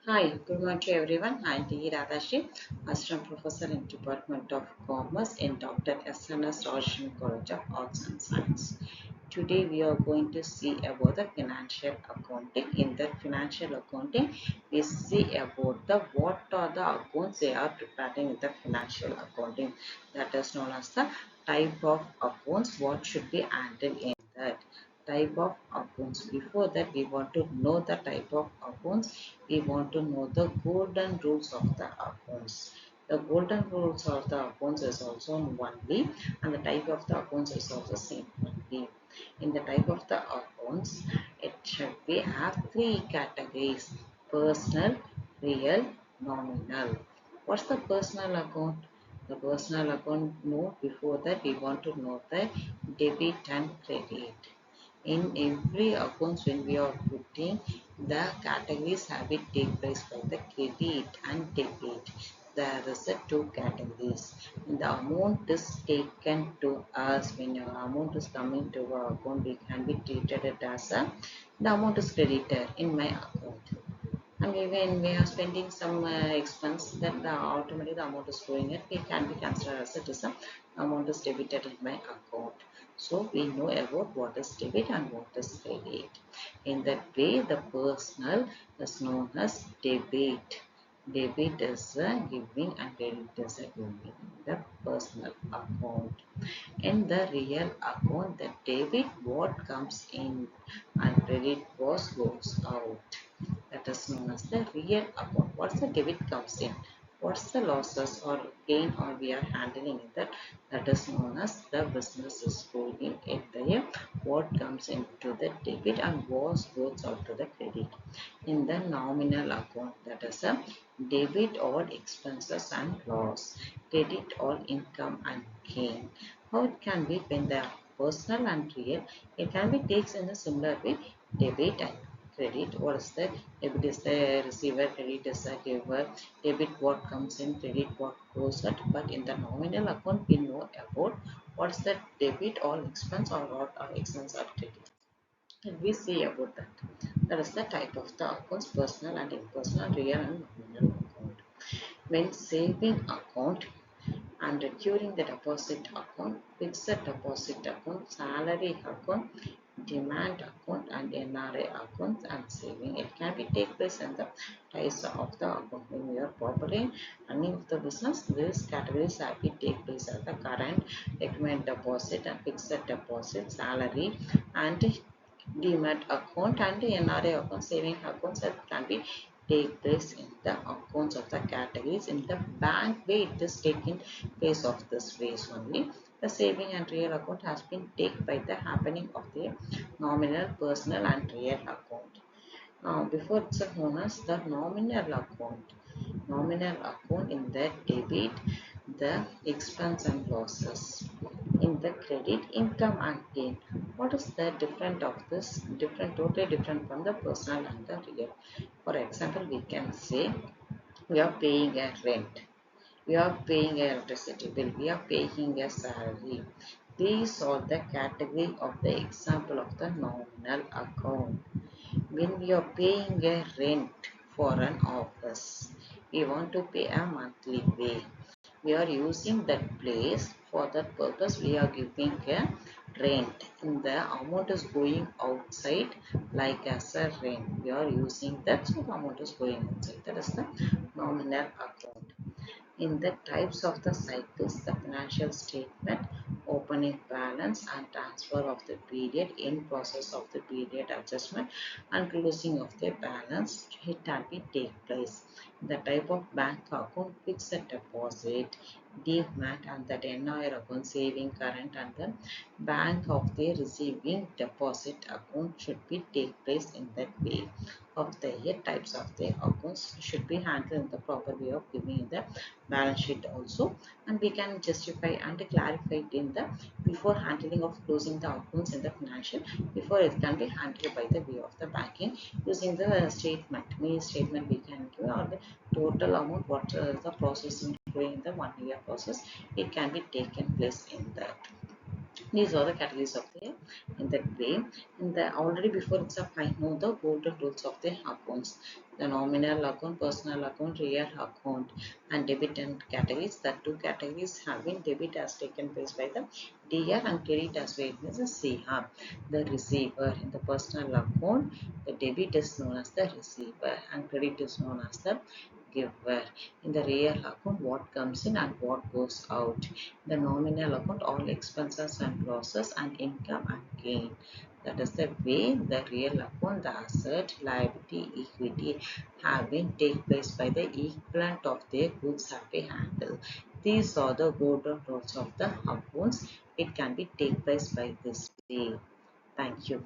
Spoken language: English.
Hi, good morning to everyone. I am D.Radhasri, Assistant Professor in Department of Commerce in Dr. SNS College of Arts and Science. Today we are going to see about the financial accounting. In the financial accounting, we see about the what are the accounts they are preparing in the financial accounting. That is known as the type of accounts. What should be handled in that type of accounts. Before that, we want to know the type of accounts. We want to know the golden rules of the accounts. The golden rules of the accounts is also in 1B and the type of the accounts is also same 1B. In the type of the accounts, it should be have three categories: personal, real, nominal. What's the personal account? The personal account, no, before that we want to know the debit and credit. In every accounts when we are putting the categories have it take place by the credit and debit. There is a two categories. When the amount is taken to us, when your amount is coming to our account, we can be treated it as a the amount is credited in my account. And when we are spending some expense, then the automatically the amount is going it. We can be considered as it is a amount is debited in my account. So we know about what is debit and what is credit. In that way, the personal is known as debit. Debit is a giving and credit is a giving. The personal account. In the real account, the debit what comes in and credit what goes out. That is known as the real account. What's the debit comes in? What's the losses or gain or we are handling in that? That is known as the business is going in there. What comes into the debit and what goes out to the credit. In the nominal account, that is a debit all expenses and loss, credit all income and gain. How it can be when they are personal and real? It can be taken in a similar way, debit and credit. What is that? Debit is the receiver, credit is the giver. Debit what comes in, credit what goes out. But in the nominal account, we know about what's the debit or expense or what are expense or credit. And we see about that. That is the type of the accounts, personal and impersonal, real and nominal account. When saving account and recurring the deposit account, fixed deposit account, salary account, demand account and NRA account and saving. It can be take place in the types of the account. When we are properly running of the business, these categories have to take place at the current recommend deposit and fixed deposit, salary and demat account and NRA account, saving accounts that can be take place in the accounts of the categories. In the bank way it is taking place of this ways only. The saving and real account has been taken by the happening of the nominal, personal and real account. Now before it's known as the nominal account. Nominal account in the debit the expense and losses. In the credit income and gain. What is the different of this? Different, totally different from the personal and the real. For example, we can say we are paying a rent, we are paying a electricity bill, we are paying a salary. These are the category of the example of the nominal account. When we are paying a rent for an office, we want to pay a monthly pay. We are using that place for that purpose. We are giving a rent. And the amount is going outside like as a rent. We are using that, so the amount is going outside. That is the nominal account. In the types of the cycles, the financial statement, opening balance and transfer of the period, in process of the period adjustment and closing of the balance, it can be take place. The type of bank account, fixed deposit, demat and the tenure account, saving current and the bank of the receiving deposit account should be take place in that way. Of the year types of the accounts should be handled in the proper way of giving the balance sheet also, and we can justify and clarify it in the before handling of closing the accounts in the financial, before it can be handled by the way of the banking using the statement, mini statement we can give, or the total amount what the process including the 1 year process, it can be taken place in that. These are the categories of the in that way. In the already before itself, I know the golden rules of the accounts. The nominal account, personal account, real account, and debit and categories. The two categories having debit as taken place by the DR and credit as well as the CR. The receiver in the personal account, the debit is known as the receiver and credit is known as the giver. In the real account, what comes in and what goes out. The nominal account, all expenses and losses and income and gain. That is the way the real account, the asset, liability, equity have been take place by the equivalent of their goods have been handled. These are the golden rules of the accounts. It can be take place by this way. Thank you.